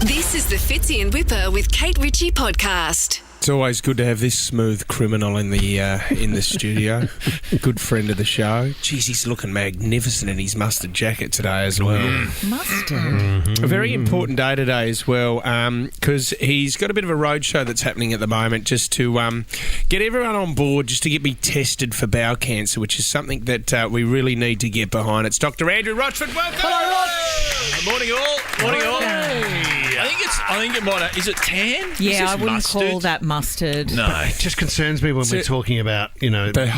This is the Fitzy and Whipper with Kate Ritchie podcast. It's always good to have this smooth criminal in the studio. Good friend of the show. Jeez, he's looking magnificent in his mustard jacket today as well. Mustard? Mm-hmm. A very important day today as well, because he's got a bit of a roadshow that's happening at the moment just to get everyone on board, just to get me tested for bowel cancer, which is something that we really need to get behind. It's Dr Andrew Rochford. Welcome! Hello, Roch! Morning all. Morning all. I think it might have... Is it tan? Yeah, I wouldn't mustard? call that mustard. No. It just concerns me when we're talking about,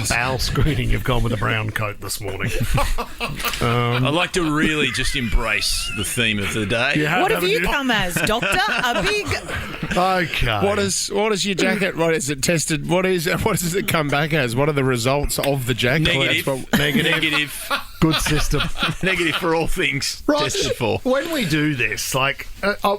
bowel screening. You've gone with a brown coat this morning. I'd like to really just embrace the theme of the day. What have you come as, Doctor? A big... Okay. What is your jacket? What is it tested? What does it come back as? What are the results of the jacket? Negative. Good system. Negative for all things tested for. When we do this,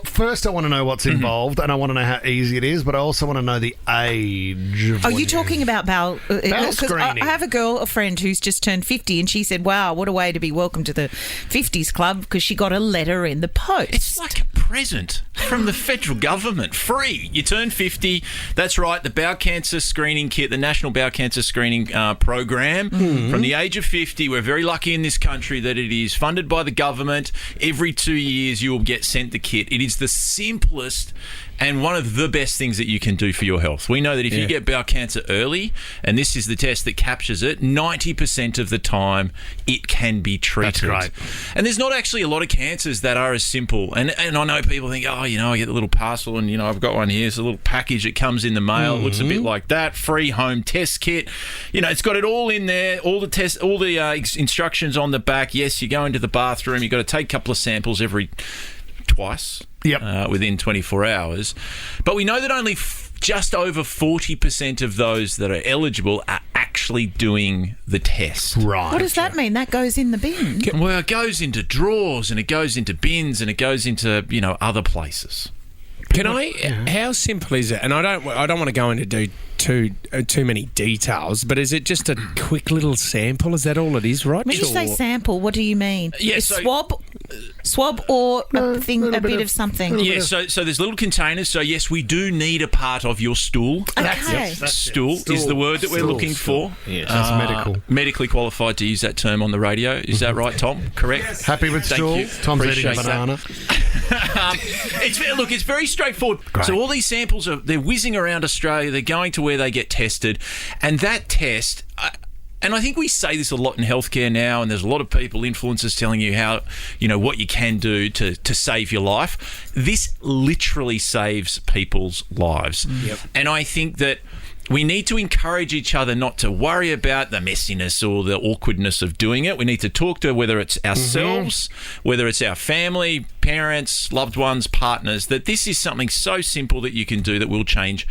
first I want to know what's involved and I want to know how easy it is, but I also want to know the age of Are you talking about bowel... Bowel screening. I have a friend who's just turned 50 and she said, wow, what a way to be welcome to the 50s club, because she got a letter in the post. It's like a present from the federal government. Free. You turn 50. That's right. The bowel cancer screening kit, the National Bowel Cancer Screening Program. From the age of 50, we're very lucky in this country that it is funded by the government. Every 2 years you will get sent the kit. It is the simplest and one of the best things that you can do for your health. We know that if you get bowel cancer early, and this is the test that captures it, 90% of the time it can be treated. That's great. And there's not actually a lot of cancers that are as simple. And I know people think, I get the little parcel and, I've got one here. It's a little package that comes in the mail. It looks a bit like that. Free home test kit. It's got it all in there. All the tests, all the instructions on the back. Yes, you go into the bathroom. You've got to take a couple of samples twice. Within 24 hours. But we know that only just over 40% of those that are eligible are actually doing the test. Right. What does that mean? That goes in the bin? Well, it goes into drawers and it goes into bins and it goes into, other places. How simple is it? And I don't want to go into too many details, but is it just a quick little sample? Is that all it is, right? When you say sample, what do you mean? Yeah, swab or a bit of something? Yeah, so there's little containers. So, yes, we do need a part of your stool. Okay. Stool is the word that we're looking for. Yes. That's medical. Medically qualified to use that term on the radio. Is that right, Tom? Correct? Yes. Happy with stool? Thank you. Tom's Appreciate eating a banana. It's very straightforward. Great. So all these samples they're whizzing around Australia. They're going to where they get tested, and that test. And I think we say this a lot in healthcare now, and there's a lot of people, influencers, telling you how, what you can do to save your life. This literally saves people's lives. Yep. And I think that we need to encourage each other not to worry about the messiness or the awkwardness of doing it. We need to talk to whether it's ourselves, whether it's our family, parents, loved ones, partners, that this is something so simple that you can do that will change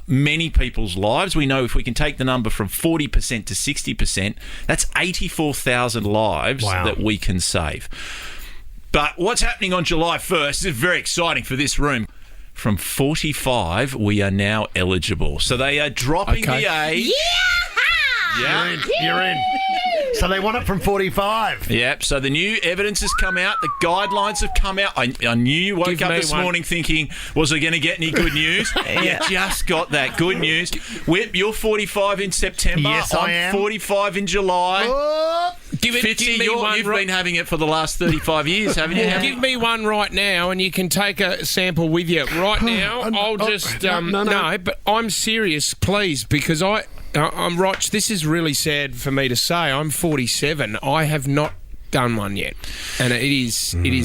many people's lives. We know if we can take the number from 40% to 60%, that's 84,000 lives that we can save. But what's happening on July 1st is very exciting for this room. From 45, we are now eligible. So they are dropping the age. Yeah! You're in. So they want it from 45. Yep. So the new evidence has come out. The guidelines have come out. I knew you woke up this morning thinking, was I going to get any good news? You just got that good news. Whip, you're 45 in September. Yes, I am. 45 in July. Oh, give me one. You've been having it for the last 35 years, haven't you? Give me one right now, and you can take a sample with you right now. I'll just no, but I'm serious, please, because I'm Roch. This is really sad for me to say. I'm 47. I have not done one yet, and it is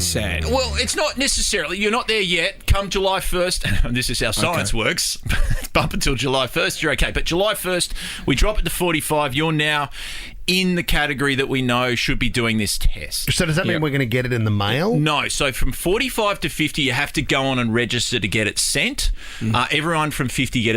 sad. Well, it's not necessarily. You're not there yet. Come July 1st, and this is how science works. Up until July 1st, you're okay. But July 1st, we drop it to 45. You're now in the category that we know should be doing this test. So does that mean we're going to get it in the mail? No. So from 45 to 50, you have to go on and register to get it sent. Everyone from 50 you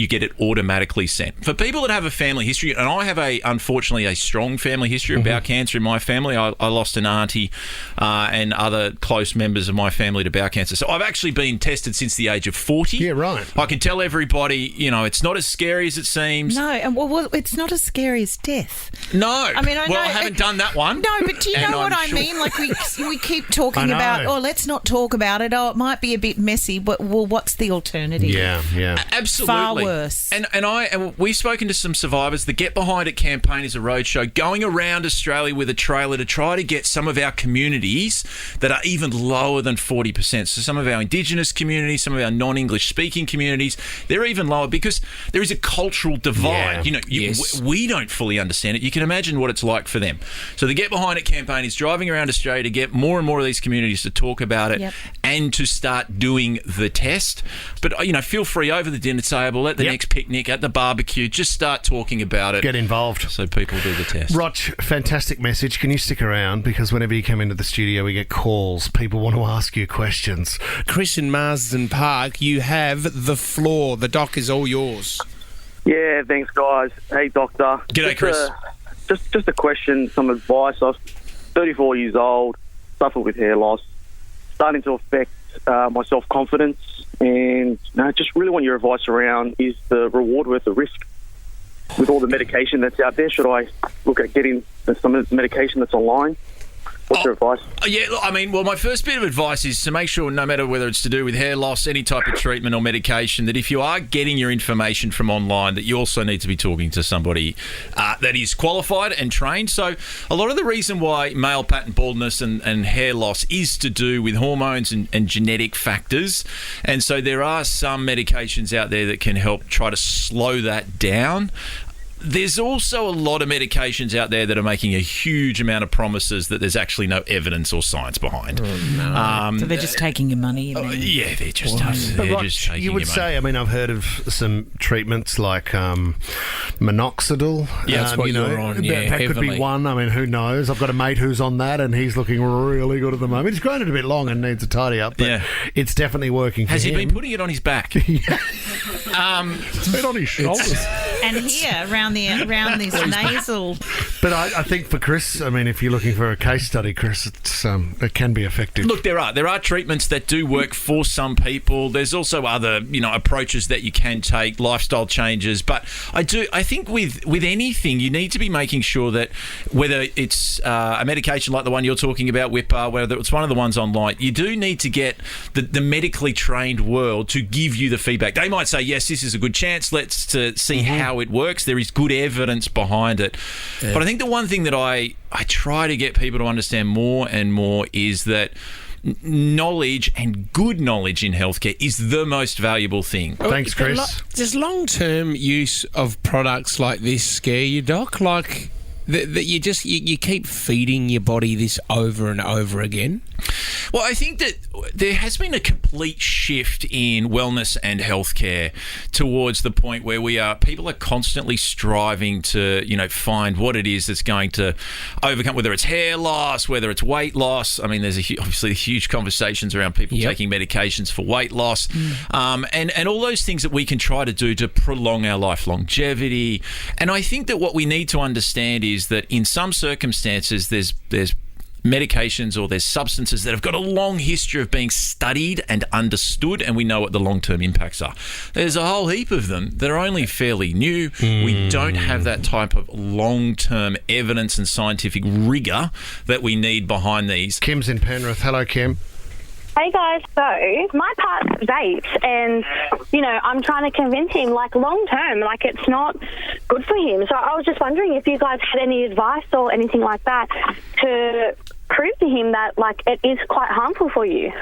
get it automatically sent. For people that have a family history, and I have unfortunately a strong family history of bowel cancer in my family. I lost an auntie and other close members of my family to bowel cancer. So I've actually been tested since the age of 40. Yeah, right. I can tell everybody, it's not as scary as it seems. No, and well, it's not as scary as death. No. I mean, I haven't done that one. No, but do you know what I mean? Like we keep talking about, let's not talk about it. Oh, it might be a bit messy, but what's the alternative? Yeah. Absolutely. Far worse. And we've spoken to some survivors. The Get Behind It campaign is a roadshow going around Australia with a trailer to try to get some of our communities that are even lower than 40%. So some of our Indigenous communities, some of our non-English speaking communities, they're even lower because there is a cultural divide. Yeah. We don't fully understand it. You can imagine what it's like for them. So the Get Behind It campaign is driving around Australia to get more and more of these communities to talk about it and to start doing the test. But, feel free over the dinner table, at the next picnic, at the barbecue, just start talking about it. Get involved. So people do the test. Roch, fantastic message. Can you stick around? Because whenever you come into the studio, we get calls. People want to ask you questions. Chris in Marsden Park, you have the floor. The doc is all yours. Yeah, thanks, guys. Hey, doctor. G'day, Chris. Just a question, some advice. I was 34 years old, suffer with hair loss, starting to affect my self-confidence, and just really want your advice around, is the reward worth the risk? With all the medication that's out there, should I look at getting some of the medication that's online? What's your advice? Yeah, look, my first bit of advice is to make sure, no matter whether it's to do with hair loss, any type of treatment or medication, that if you are getting your information from online, that you also need to be talking to somebody that is qualified and trained. So a lot of the reason why male pattern baldness and hair loss is to do with hormones and genetic factors. And so there are some medications out there that can help try to slow that down. There's also a lot of medications out there that are making a huge amount of promises that there's actually no evidence or science behind. So they're just taking your money. They're just taking You your would money. say, I've heard of some treatments like minoxidil. Yeah, that's what you're on, that could heavily. be one. Who knows? I've got a mate who's on that, and he's looking really good at the moment. He's grown it a bit long and needs a tidy up, but it's definitely working for him. Has he been putting it on his back? It's been on his shoulders. And here, around this nasal. But I think for Chris, if you're looking for a case study, Chris, it can be effective. Look, there are treatments that do work for some people. There's also other approaches that you can take, lifestyle changes. But I think with anything, you need to be making sure that whether it's a medication like the one you're talking about, Whipper, whether it's one of the ones online, you do need to get the medically trained world to give you the feedback. They might say, yes, this is a good chance. Let's see how it works. There is good evidence behind it. Yeah. But I think the one thing that I try to get people to understand more and more is that knowledge and good knowledge in healthcare is the most valuable thing. Thanks, Chris. Does long-term use of products like this scare you, Doc? Like that you keep feeding your body this over and over again? Well, I think that there has been a complete shift in wellness and healthcare towards the point where people are constantly striving to, find what it is that's going to overcome, whether it's hair loss, whether it's weight loss. There's obviously huge conversations around people taking medications for weight loss, and all those things that we can try to do to prolong our life longevity. And I think that what we need to understand is that in some circumstances, there's medications or there's substances that have got a long history of being studied and understood, and we know what the long-term impacts are. There's a whole heap of them that are only fairly new. We don't have that type of long-term evidence and scientific rigour that we need behind these. Kim's in Penrith. Hello, Kim. Hey guys, so my partner vapes and, I'm trying to convince him, long term, it's not good for him. So I was just wondering if you guys had any advice or anything like that to prove to him that, it is quite harmful for you.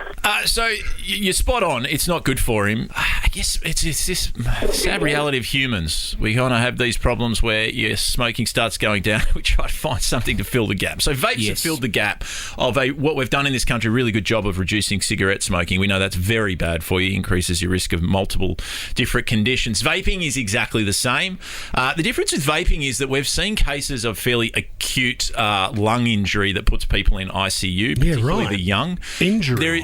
So you're spot on. It's not good for him. I guess it's this sad reality of humans. We kind of have these problems where your smoking starts going down. We try to find something to fill the gap. So vapes have filled the gap of what we've done in this country, a really good job of reducing cigarette smoking. We know that's very bad for you, increases your risk of multiple different conditions. Vaping is exactly the same. The difference with vaping is that we've seen cases of fairly acute lung injury that puts people in ICU, particularly the young. Injury.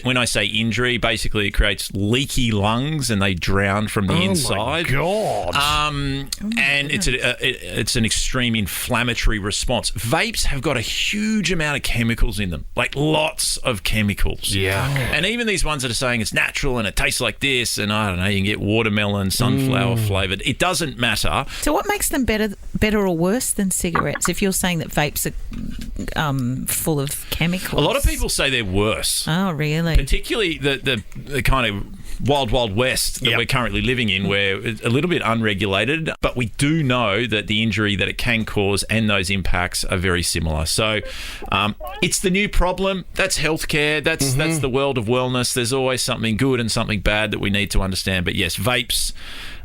When I say injury, basically it creates leaky lungs lungs and they drown from the inside. Oh, my God. And it's an extreme inflammatory response. Vapes have got a huge amount of chemicals in them, like lots of chemicals. Yeah. And even these ones that are saying it's natural and it tastes like this, and I don't know, you can get watermelon, sunflower flavoured. It doesn't matter. So what makes them better or worse than cigarettes if you're saying that vapes are full of chemicals? A lot of people say they're worse. Oh, really? Particularly the kind of wild west that we're currently living in, where it's a little bit unregulated, but we do know that the injury that it can cause and those impacts are very similar. So it's the new problem. That's healthcare. That's the world of wellness. There's always something good and something bad that we need to understand. But yes, vapes,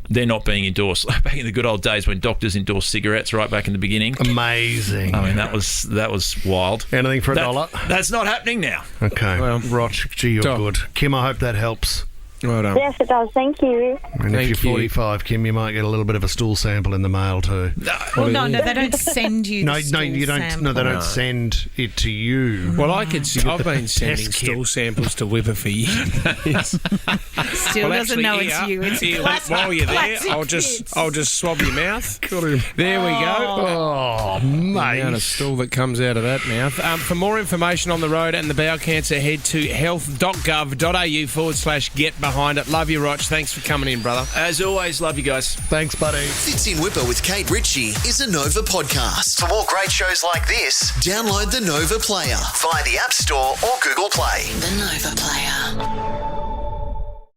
they're not being endorsed. Back in the good old days when doctors endorsed cigarettes, right back in the beginning. Amazing. I mean, that was wild. Anything for $1? That's not happening now. Okay. Well, Roch, gee, you're good. Kim, I hope that helps. Well done. Yes, it does. Thank you. And if you're 45, Kim, you might get a little bit of a stool sample in the mail too. No, they don't send you. You don't. sample. No, they don't send it to you. Well, I've been sending stool samples to Whipper for years. Still doesn't know it's you. It's classic, while you're there, classic I'll just swab your mouth. There we go. Oh, mate. The amount of stool that comes out of that mouth. For more information on the road and the bowel cancer, head to health.gov.au/get behind it. Love you, Roch. Thanks for coming in, brother. As always, love you guys. Thanks, buddy. Fits in Whipper with Kate Ritchie is a Nova podcast. For more great shows like this, download the Nova Player via the App Store or Google Play. The Nova Player.